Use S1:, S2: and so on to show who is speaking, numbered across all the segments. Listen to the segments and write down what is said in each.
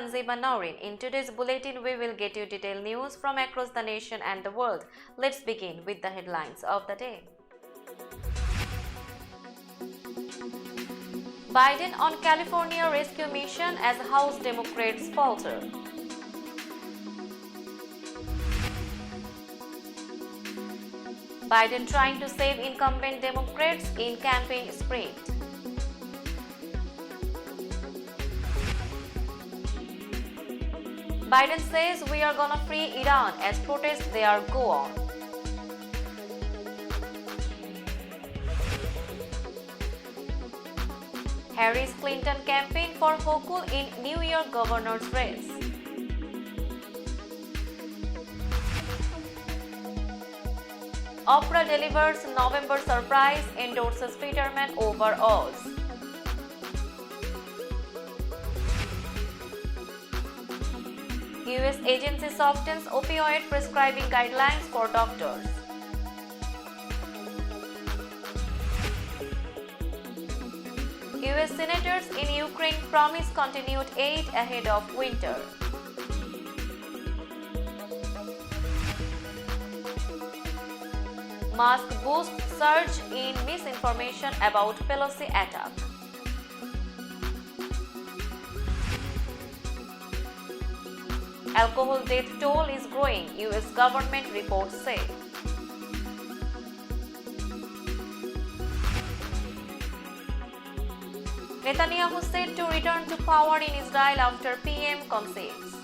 S1: Tanziba Naurin. In today's bulletin, we will get you detailed news from across the nation and the world. Let's begin with the headlines of the day. Biden on California rescue mission as House Democrats falter. Biden trying to save incumbent Democrats in campaign sprint. Biden says we are gonna free Iran as protests there go on. Harris-Clinton campaign for Hochul in New York governor's race. Oprah delivers November surprise, endorses Peterman over Oz. US agency softens opioid prescribing guidelines for doctors. US senators in Ukraine promise continued aid ahead of winter. Musk boosts surge in misinformation about Pelosi attack. Alcohol death toll is growing, US government reports say. Netanyahu said to return to power in Israel after PM concedes.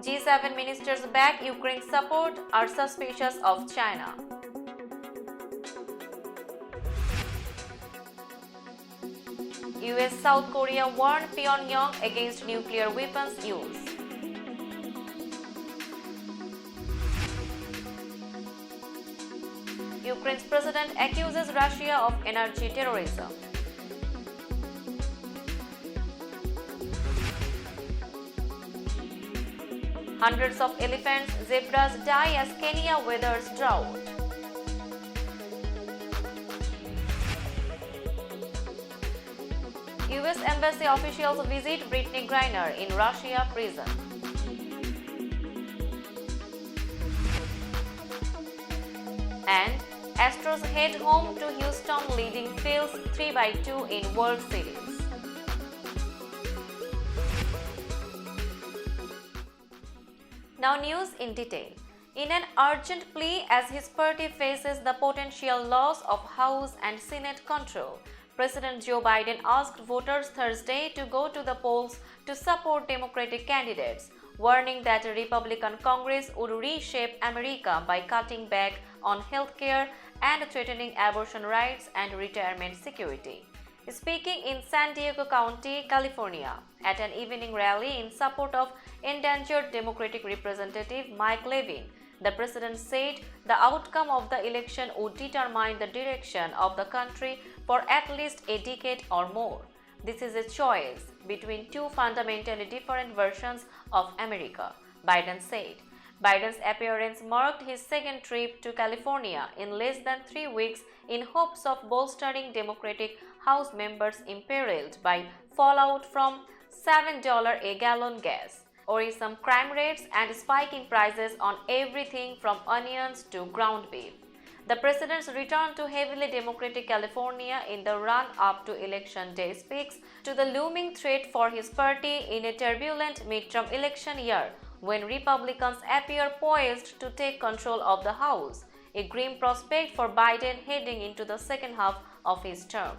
S1: G7 ministers back Ukraine support are suspicious of China. US South Korea warned Pyongyang against nuclear weapons use. Ukraine's president accuses Russia of energy terrorism. Hundreds of elephants, zebras die as Kenya weathers drought. US Embassy officials visit Brittney Griner in Russia prison. And Astros head home to Houston leading Phils 3-2 in World Series. Now news in detail. In an urgent plea as his party faces the potential loss of House and Senate control, President Joe Biden asked voters Thursday to go to the polls to support Democratic candidates, warning that a Republican Congress would reshape America by cutting back on health care and threatening abortion rights and retirement security. Speaking in San Diego County, California, at an evening rally in support of endangered Democratic Representative Mike Levin, the president said the outcome of the election would determine the direction of the country for at least a decade or more. This is a choice between two fundamentally different versions of America, Biden said. Biden's appearance marked his second trip to California in less than 3 weeks in hopes of bolstering Democratic House members imperiled by fallout from $7 a gallon gas, worrisome crime rates, and spiking prices on everything from onions to ground beef. The president's return to heavily Democratic California in the run-up to Election Day speaks to the looming threat for his party in a turbulent midterm election year when Republicans appear poised to take control of the House, a grim prospect for Biden heading into the second half of his term.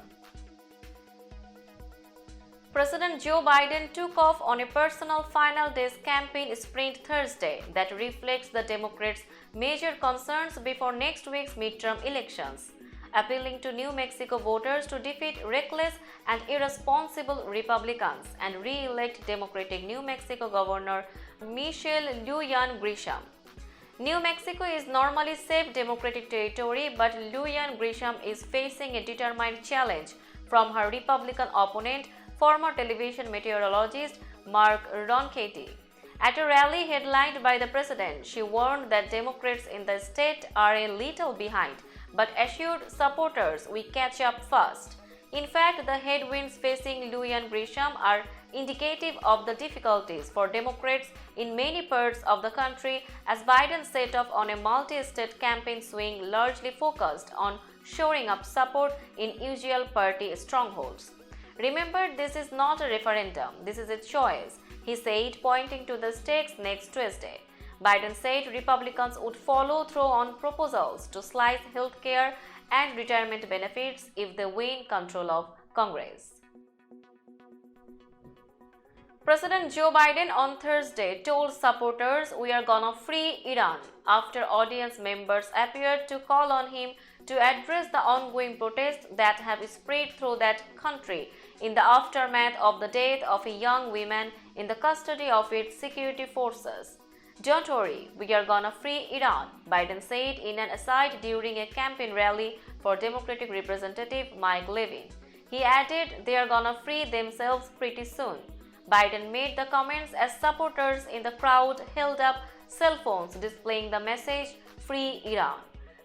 S1: President Joe Biden took off on a personal final day's campaign sprint Thursday that reflects the Democrats' major concerns before next week's midterm elections, appealing to New Mexico voters to defeat reckless and irresponsible Republicans and re-elect Democratic New Mexico Governor Michelle Lujan Grisham. New Mexico is normally safe Democratic territory, but Lujan Grisham is facing a determined challenge from her Republican opponent, former television meteorologist Mark Ronchetti. At a rally headlined by the president, she warned that Democrats in the state are a little behind, but assured supporters we catch up fast. In fact, the headwinds facing Lujan Grisham are indicative of the difficulties for Democrats in many parts of the country as Biden set off on a multi-state campaign swing largely focused on shoring up support in usual party strongholds. Remember, this is not a referendum, this is a choice, he said, pointing to the stakes next Tuesday. Biden said Republicans would follow through on proposals to slice health care and retirement benefits if they win control of Congress. President Joe Biden on Thursday told supporters, "We are gonna free Iran," after audience members appeared to call on him to address the ongoing protests that have spread through that country in the aftermath of the death of a young woman in the custody of its security forces. "Don't worry, we are gonna free Iran," Biden said in an aside during a campaign rally for Democratic Representative Mike Levin. He added, "They are gonna free themselves pretty soon." Biden made the comments as supporters in the crowd held up cell phones displaying the message, "Free Iran."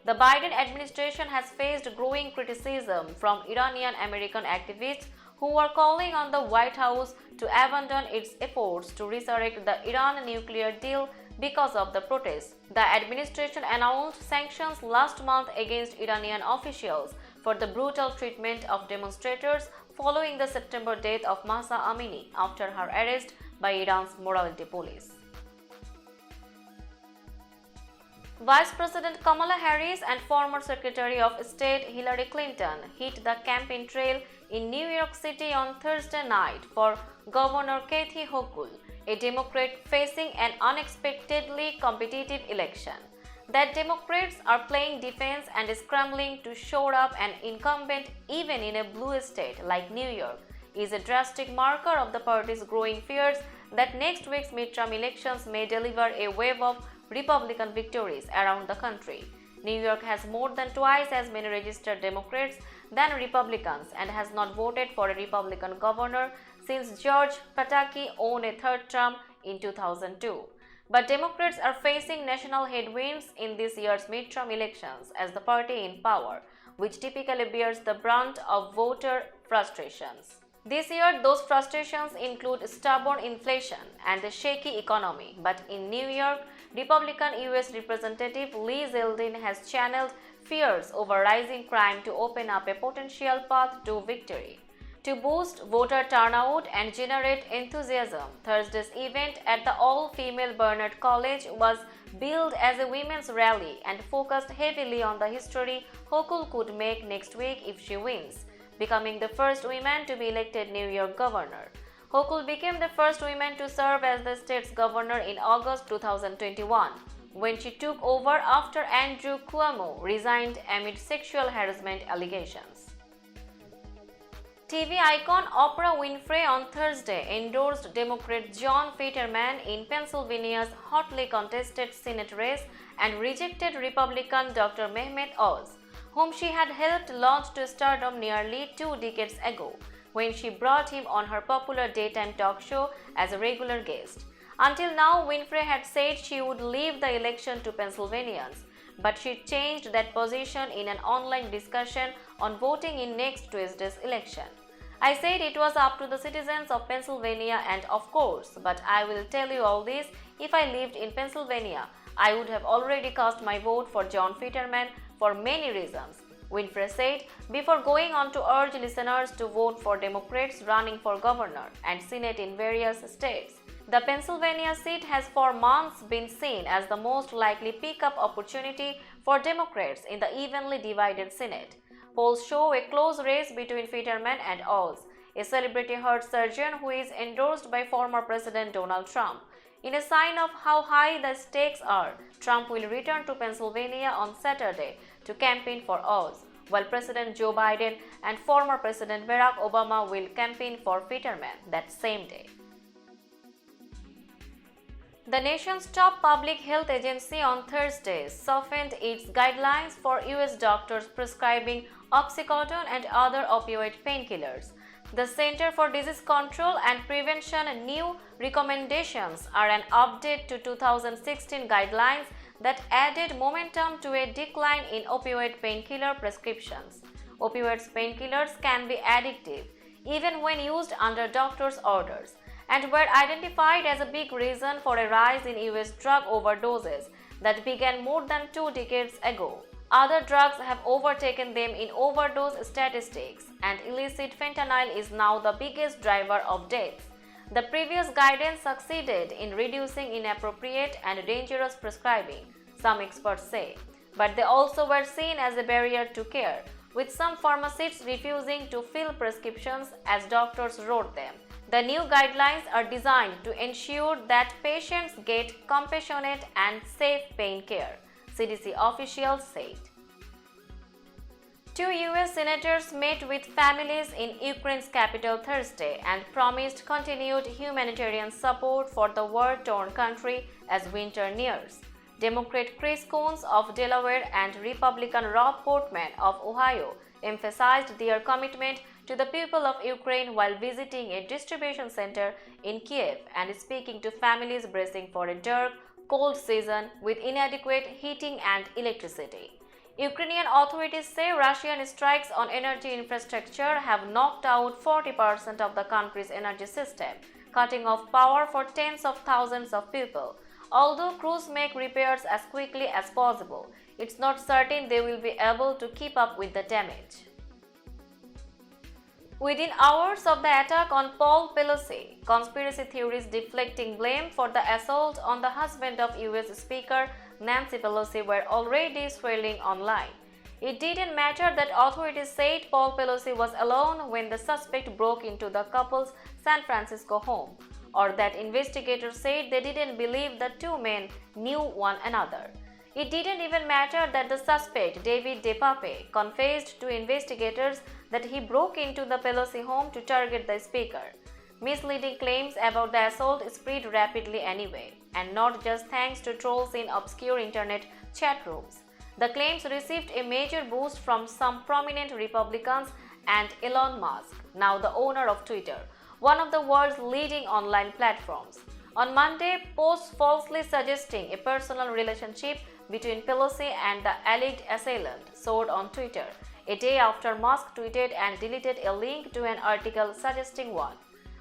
S1: The Biden administration has faced growing criticism from Iranian American activists who are calling on the White House to abandon its efforts to resurrect the Iran nuclear deal because of the protests. The administration announced sanctions last month against Iranian officials for the brutal treatment of demonstrators following the September death of Mahsa Amini after her arrest by Iran's morality police. Vice President Kamala Harris and former Secretary of State Hillary Clinton hit the campaign trail in New York City on Thursday night for Governor Kathy Hochul, a Democrat facing an unexpectedly competitive election. That Democrats are playing defense and scrambling to shore up an incumbent even in a blue state like New York is a drastic marker of the party's growing fears that next week's midterm elections may deliver a wave of Republican victories around the country. New York has more than twice as many registered Democrats than Republicans and has not voted for a Republican governor since George Pataki won a third term in 2002. But Democrats are facing national headwinds in this year's midterm elections as the party in power, which typically bears the brunt of voter frustrations. This year, those frustrations include stubborn inflation and the shaky economy. But in New York, Republican U.S. Representative Lee Zeldin has channeled fears over rising crime to open up a potential path to victory. To boost voter turnout and generate enthusiasm, Thursday's event at the all-female Barnard College was billed as a women's rally and focused heavily on the history Hochul could make next week if she wins, becoming the first woman to be elected New York governor. Hochul became the first woman to serve as the state's governor in August 2021, when she took over after Andrew Cuomo resigned amid sexual harassment allegations. TV icon Oprah Winfrey on Thursday endorsed Democrat John Fetterman in Pennsylvania's hotly contested Senate race and rejected Republican Dr. Mehmet Oz, whom she had helped launch to stardom nearly 2 decades ago, when she brought him on her popular daytime talk show as a regular guest. Until now, Winfrey had said she would leave the election to Pennsylvanians, but she changed that position in an online discussion on voting in next Tuesday's election. "I said it was up to the citizens of Pennsylvania and of course, but I will tell you all this, if I lived in Pennsylvania, I would have already cast my vote for John Fetterman for many reasons," Winfrey said before going on to urge listeners to vote for Democrats running for governor and Senate in various states. The Pennsylvania seat has for months been seen as the most likely pickup opportunity for Democrats in the evenly divided Senate. Polls show a close race between Fetterman and Oz, a celebrity heart surgeon who is endorsed by former President Donald Trump. In a sign of how high the stakes are, Trump will return to Pennsylvania on Saturday to campaign for Oz, while President Joe Biden and former President Barack Obama will campaign for Fetterman that same day. The nation's top public health agency on Thursday softened its guidelines for U.S. doctors prescribing Oxycontin and other opioid painkillers. The Center for Disease Control and Prevention new recommendations are an update to 2016 guidelines that added momentum to a decline in opioid painkiller prescriptions. Opioids painkillers can be addictive, even when used under doctor's orders, and were identified as a big reason for a rise in US drug overdoses that began more than 2 decades ago. Other drugs have overtaken them in overdose statistics, and illicit fentanyl is now the biggest driver of deaths. The previous guidance succeeded in reducing inappropriate and dangerous prescribing, some experts say, but they also were seen as a barrier to care, with some pharmacists refusing to fill prescriptions as doctors wrote them. The new guidelines are designed to ensure that patients get compassionate and safe pain care, CDC officials said. 2 US senators met with families in Ukraine's capital Thursday and promised continued humanitarian support for the war-torn country as winter nears. Democrat Chris Coons of Delaware and Republican Rob Portman of Ohio emphasized their commitment to the people of Ukraine while visiting a distribution center in Kiev and speaking to families bracing for a dark, cold season with inadequate heating and electricity. Ukrainian authorities say Russian strikes on energy infrastructure have knocked out 40% of the country's energy system, cutting off power for tens of thousands of people. Although crews make repairs as quickly as possible, it's not certain they will be able to keep up with the damage. Within hours of the attack on Paul Pelosi, conspiracy theories deflecting blame for the assault on the husband of US Speaker Nancy Pelosi were already swirling online. It didn't matter that authorities said Paul Pelosi was alone when the suspect broke into the couple's San Francisco home, or that investigators said they didn't believe the two men knew one another. It didn't even matter that the suspect, David DePape, confessed to investigators that he broke into the Pelosi home to target the speaker. Misleading claims about the assault spread rapidly anyway, and not just thanks to trolls in obscure internet chat rooms. The claims received a major boost from some prominent Republicans and Elon Musk, now the owner of Twitter, one of the world's leading online platforms. On Monday, posts falsely suggesting a personal relationship between Pelosi and the alleged assailant soared on Twitter, a day after Musk tweeted and deleted a link to an article suggesting one.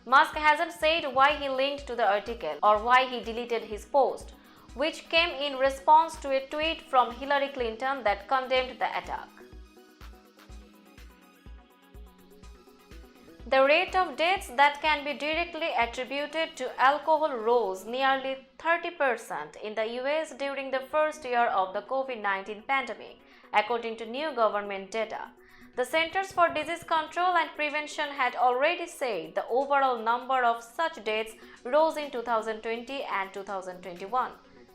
S1: Musk hasn't said why he linked to the article or why he deleted his post, which came in response to a tweet from Hillary Clinton that condemned the attack. The rate of deaths that can be directly attributed to alcohol rose nearly 30% in the US during the first year of the COVID-19 pandemic, according to new government data. The Centers for Disease Control and Prevention had already said the overall number of such deaths rose in 2020 and 2021.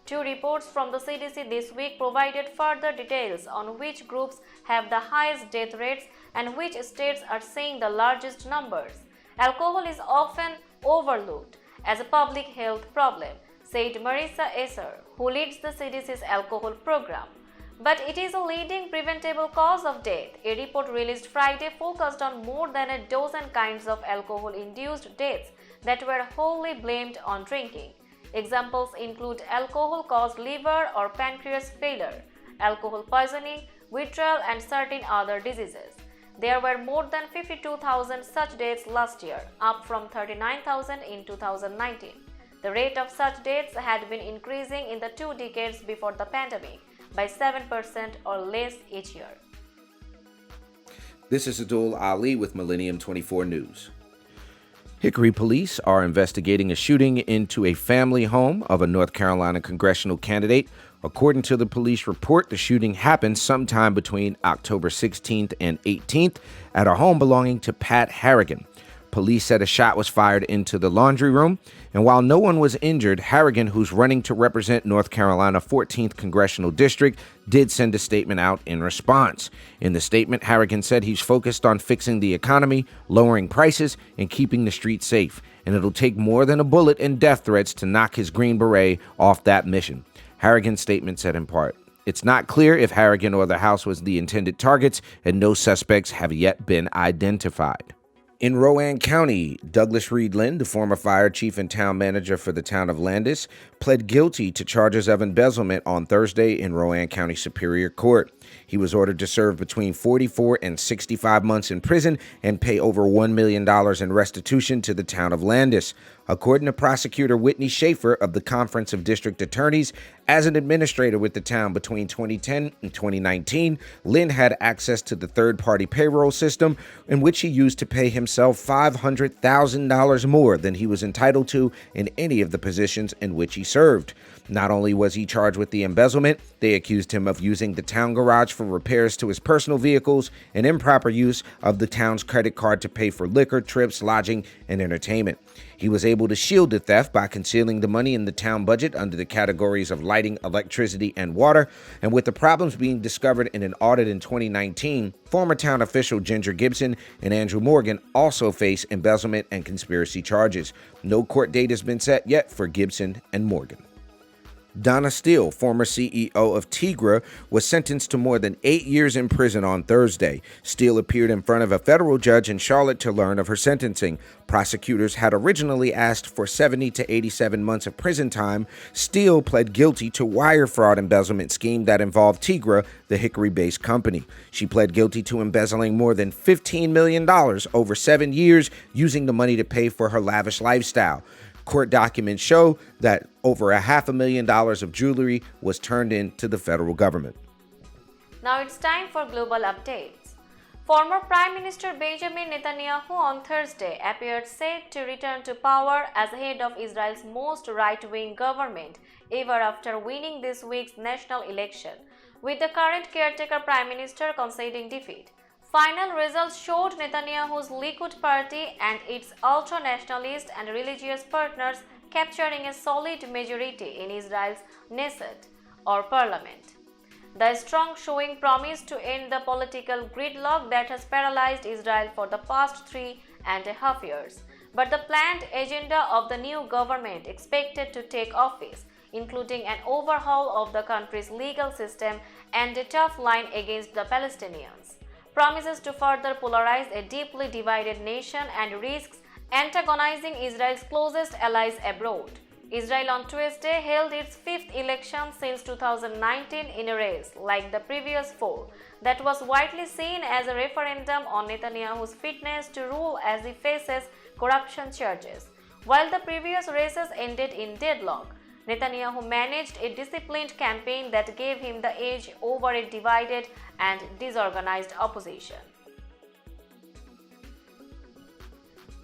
S1: Two reports from the CDC this week provided further details on which groups have the highest death rates and which states are seeing the largest numbers. Alcohol is often overlooked as a public health problem, said Marissa Esser, who leads the CDC's alcohol program. But it is a leading preventable cause of death. A report released Friday focused on more than a dozen kinds of alcohol-induced deaths that were wholly blamed on drinking. Examples include alcohol-caused liver or pancreas failure, alcohol poisoning, withdrawal, and certain other diseases. There were more than 52,000 such deaths last year, up from 39,000 in 2019. The rate of such deaths had been increasing in the 2 decades before the pandemic by 7% or less each year.
S2: This is Abdul Ali with Millennium 24 News. Hickory police are investigating a shooting into a family home of a North Carolina congressional candidate. According to the police report, the shooting happened sometime between October 16th and 18th at a home belonging to Pat Harrigan. Police said a shot was fired into the laundry room, and while no one was injured, Harrigan, who's running to represent North Carolina 14th Congressional District, did send a statement out in response. In the statement, Harrigan said he's focused on fixing the economy, lowering prices, and keeping the streets safe, and it'll take more than a bullet and death threats to knock his Green Beret off that mission. Harrigan's statement said in part, "It's not clear if Harrigan or the house was the intended targets, and no suspects have yet been identified." In Rowan County, Douglas Reed Lynn, the former fire chief and town manager for the town of Landis, pled guilty to charges of embezzlement on Thursday in Rowan County Superior Court. He was ordered to serve between 44 and 65 months in prison and pay over $1 million in restitution to the town of Landis. According to prosecutor Whitney Schaefer of the Conference of District Attorneys, as an administrator with the town between 2010 and 2019, Lynn had access to the third-party payroll system in which he used to pay himself $500,000 more than he was entitled to in any of the positions in which he served. Not only was he charged with the embezzlement, they accused him of using the town garage for repairs to his personal vehicles and improper use of the town's credit card to pay for liquor, trips, lodging, and entertainment. He was able to shield the theft by concealing the money in the town budget under the categories of lighting, electricity, and water. And with the problems being discovered in an audit in 2019, former town official Ginger Gibson and Andrew Morgan also face embezzlement and conspiracy charges. No court date has been set yet for Gibson and Morgan. Donna Steele, former CEO of Tigra, was sentenced to more than 8 years in prison on Thursday. Steele appeared in front of a federal judge in Charlotte to learn of her sentencing. Prosecutors had originally asked for 70 to 87 months of prison time. Steele pled guilty to wire fraud embezzlement scheme that involved Tigra, the Hickory-based company. She pled guilty to embezzling more than $15 million over 7 years, using the money to pay for her lavish lifestyle. Court documents show that over $500,000 of jewelry was turned in to the federal government.
S1: Now it's time for global updates. Former Prime Minister Benjamin Netanyahu on Thursday appeared set to return to power as head of Israel's most right-wing government ever after winning this week's national election, with the current caretaker Prime Minister conceding defeat. Final results showed Netanyahu's Likud party and its ultra-nationalist and religious partners capturing a solid majority in Israel's Knesset, or parliament. The strong showing promised to end the political gridlock that has paralyzed Israel for the past 3.5 years. But the planned agenda of the new government expected to take office, including an overhaul of the country's legal system and a tough line against the Palestinians, promises to further polarize a deeply divided nation and risks antagonizing Israel's closest allies abroad. Israel on Tuesday held its fifth election since 2019 in a race, like the previous four, that was widely seen as a referendum on Netanyahu's fitness to rule as he faces corruption charges. While the previous races ended in deadlock, Netanyahu managed a disciplined campaign that gave him the edge over a divided and disorganized opposition.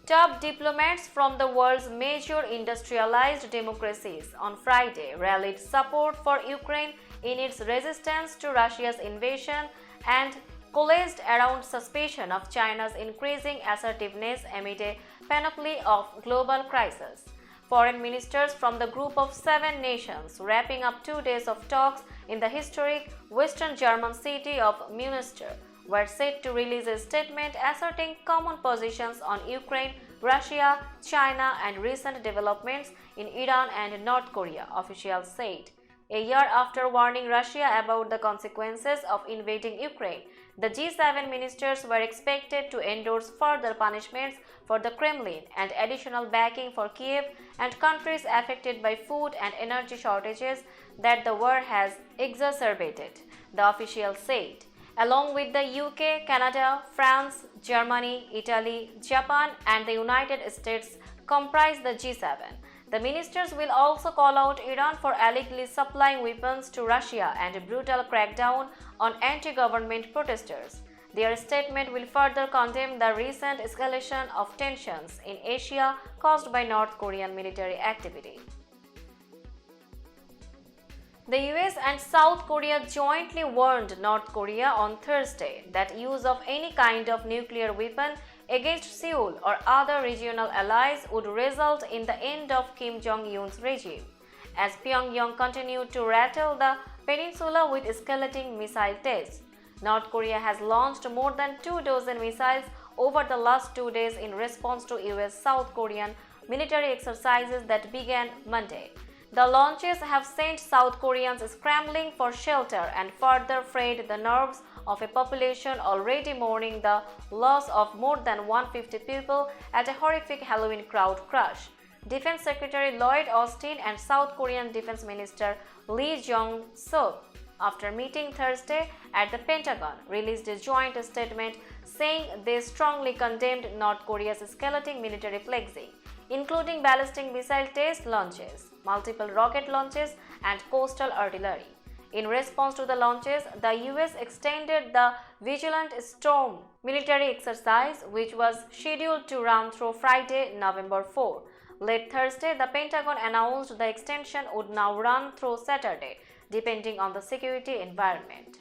S1: Top diplomats from the world's major industrialized democracies on Friday rallied support for Ukraine in its resistance to Russia's invasion and coalesced around suspicion of China's increasing assertiveness amid a panoply of global crises. Foreign ministers from the group of 7 nations, wrapping up 2 days of talks in the historic Western German city of Münster, were set to release a statement asserting common positions on Ukraine, Russia, China, and recent developments in Iran and North Korea, officials said. A year after warning Russia about the consequences of invading Ukraine, the G7 ministers were expected to endorse further punishments for the Kremlin and additional backing for Kiev and countries affected by food and energy shortages that the war has exacerbated, the official said. Along with the UK, Canada, France, Germany, Italy, Japan, and the United States comprise the G7. The ministers will also call out Iran for allegedly supplying weapons to Russia and a brutal crackdown on anti-government protesters. Their statement will further condemn the recent escalation of tensions in Asia caused by North Korean military activity. The US and South Korea jointly warned North Korea on Thursday that use of any kind of nuclear weapon against Seoul or other regional allies would result in the end of Kim Jong-un's regime, as Pyongyang continued to rattle the peninsula with escalating missile tests. North Korea has launched more than 24 missiles over the last 2 days in response to US-South Korean military exercises that began Monday. The launches have sent South Koreans scrambling for shelter and further frayed the nerves of a population already mourning the loss of more than 150 people at a horrific Halloween crowd crush. Defense Secretary Lloyd Austin and South Korean Defense Minister Lee Jong-suk, after meeting Thursday at the Pentagon, released a joint statement saying they strongly condemned North Korea's escalating military flexing, including ballistic missile test launches, multiple rocket launches, and coastal artillery. In response to the launches, the US extended the Vigilant Storm military exercise, which was scheduled to run through Friday, November 4. Late Thursday, the Pentagon announced the extension would now run through Saturday, depending on the security environment.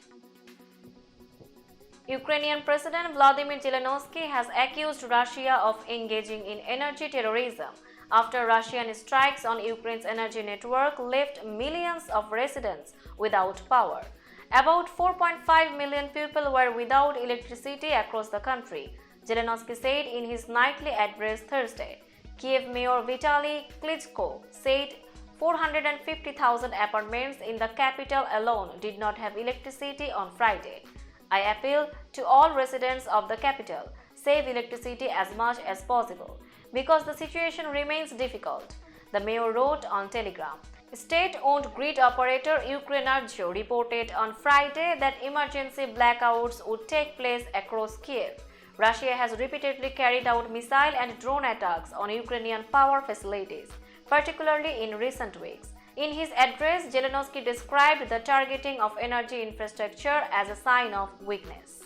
S1: Ukrainian President Vladimir Zelensky has accused Russia of engaging in energy terrorism after Russian strikes on Ukraine's energy network left millions of residents without power. About 4.5 million people were without electricity across the country, Zelensky said in his nightly address Thursday. Kiev Mayor Vitaly Klitschko said 450,000 apartments in the capital alone did not have electricity on Friday. I appeal to all residents of the capital, save electricity as much as possible, because the situation remains difficult, the mayor wrote on Telegram. State-owned grid operator Ukrenergo reported on Friday that emergency blackouts would take place across Kiev. Russia has repeatedly carried out missile and drone attacks on Ukrainian power facilities, particularly in recent weeks. In his address, Zelensky described the targeting of energy infrastructure as a sign of weakness.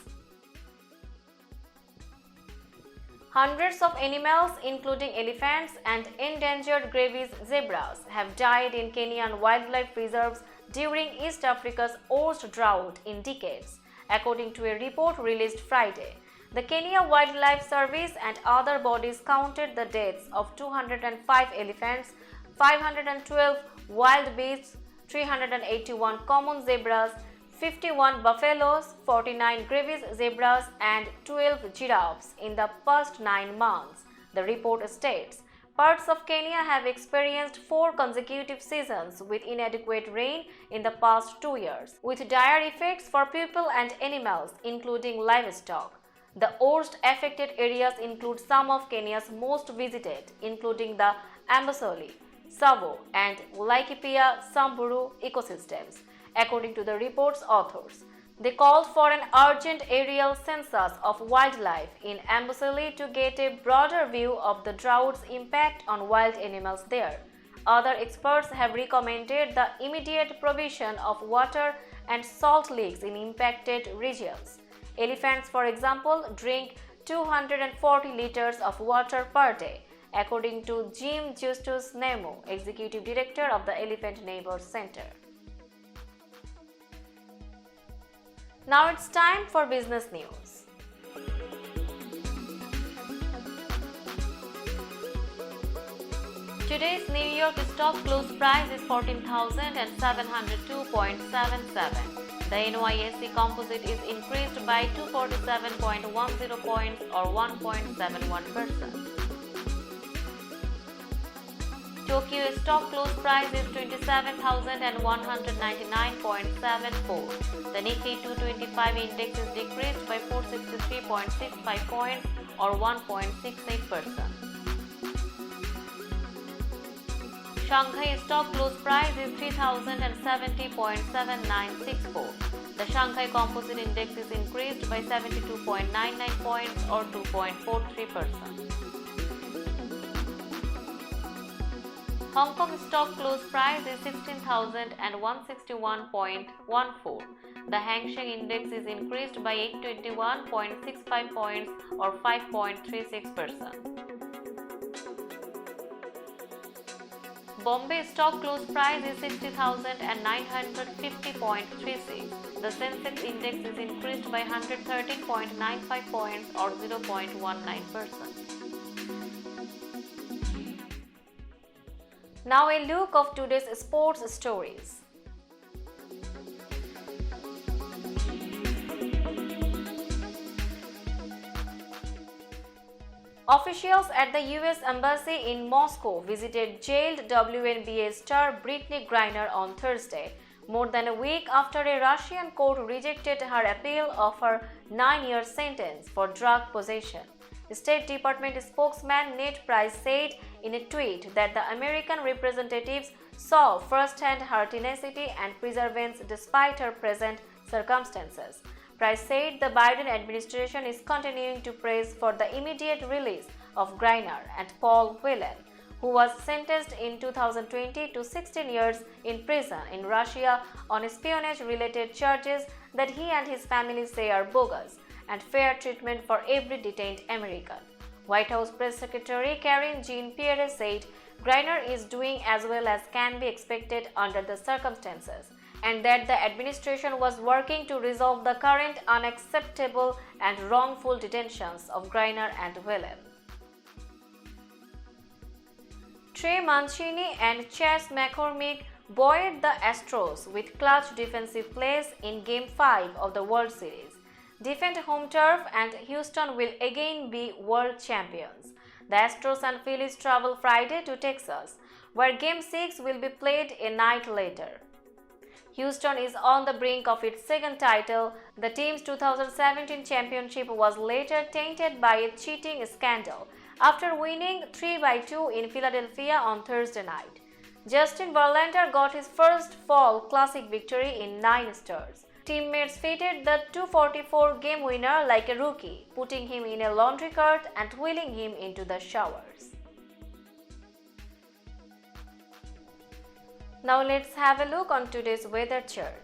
S1: Hundreds of animals, including elephants and endangered Grevy's zebras, have died in Kenyan wildlife reserves during East Africa's worst drought in decades, according to a report released Friday. The Kenya Wildlife Service and other bodies counted the deaths of 205 elephants, 512 wild beasts, 381 common zebras, 51 buffaloes, 49 Grevy's zebras, and 12 giraffes in the past 9 months, the report states. Parts of Kenya have experienced 4 consecutive seasons with inadequate rain in the past 2 years, with dire effects for people and animals, including livestock. The worst affected areas include some of Kenya's most visited, including the Amboseli, Tsavo, and Laikipia Samburu ecosystems, according to the report's authors. They called for an urgent aerial census of wildlife in Amboseli to get a broader view of the drought's impact on wild animals there. Other experts have recommended the immediate provision of water and salt licks in impacted regions. Elephants, for example, drink 240 liters of water per day, according to Jim Justus Nemo, Executive Director of the Elephant Neighbors Center. Now it's time for business news. Today's New York stock close price is 14,702.77. The NYSE composite is increased by 247.10 points or 1.71%. Tokyo stock close price is 27,199.74. The Nikkei 225 index is decreased by 463.65 points or 1.68%. Shanghai stock close price is 3,070.7964. The Shanghai Composite Index is increased by 72.99 points or 2.43%. Hong Kong stock close price is 16,161.14. The Hang Seng Index is increased by 821.65 points or 5.36%. Bombay stock close price is 60,950.36. The Sensex Index is increased by 113.95 points or 0.19%. Now a look of today's sports stories. Officials at the US Embassy in Moscow visited jailed WNBA star Brittney Griner on Thursday, more than a week after a Russian court rejected her appeal of her 9-year sentence for drug possession. State Department spokesman Ned Price said in a tweet that the American representatives saw firsthand her tenacity and perseverance despite her present circumstances. Price said the Biden administration is continuing to press for the immediate release of Greiner and Paul Whelan, who was sentenced in 2020 to 16 years in prison in Russia on espionage-related charges that he and his family say are bogus, and fair treatment for every detained American. White House Press Secretary Karine Jean-Pierre said Greiner is doing as well as can be expected under the circumstances, and that the administration was working to resolve the current unacceptable and wrongful detentions of Greiner and Whelan. Trey Mancini and Chas McCormick buoyed the Astros with clutch defensive plays in Game 5 of the World Series. Defend home turf and Houston will again be world champions. The Astros and Phillies travel Friday to Texas, where Game 6 will be played a night later. Houston is on the brink of its second title. The team's 2017 championship was later tainted by a cheating scandal after winning 3-2 in Philadelphia on Thursday night. Justin Verlander got his first Fall Classic victory in 9 starts. Teammates feted the 244 game winner like a rookie, putting him in a laundry cart and wheeling him into the showers. Now let's have a look on today's weather chart.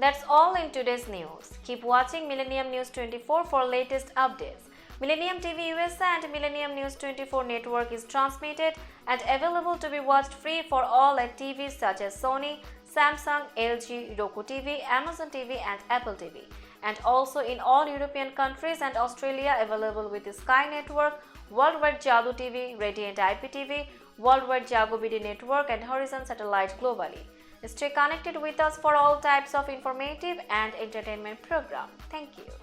S1: That's all in today's news. Keep watching Millennium News 24 for latest updates. Millennium TV USA and Millennium News 24 network is transmitted and available to be watched free for all at TVs such as Sony, Samsung, LG, Roku TV, Amazon TV and Apple TV. And also in all European countries and Australia available with the Sky Network, Worldwide Jago TV, Radiant IPTV, Worldwide Jago BD Network and Horizon Satellite globally. Stay connected with us for all types of informative and entertainment program. Thank you.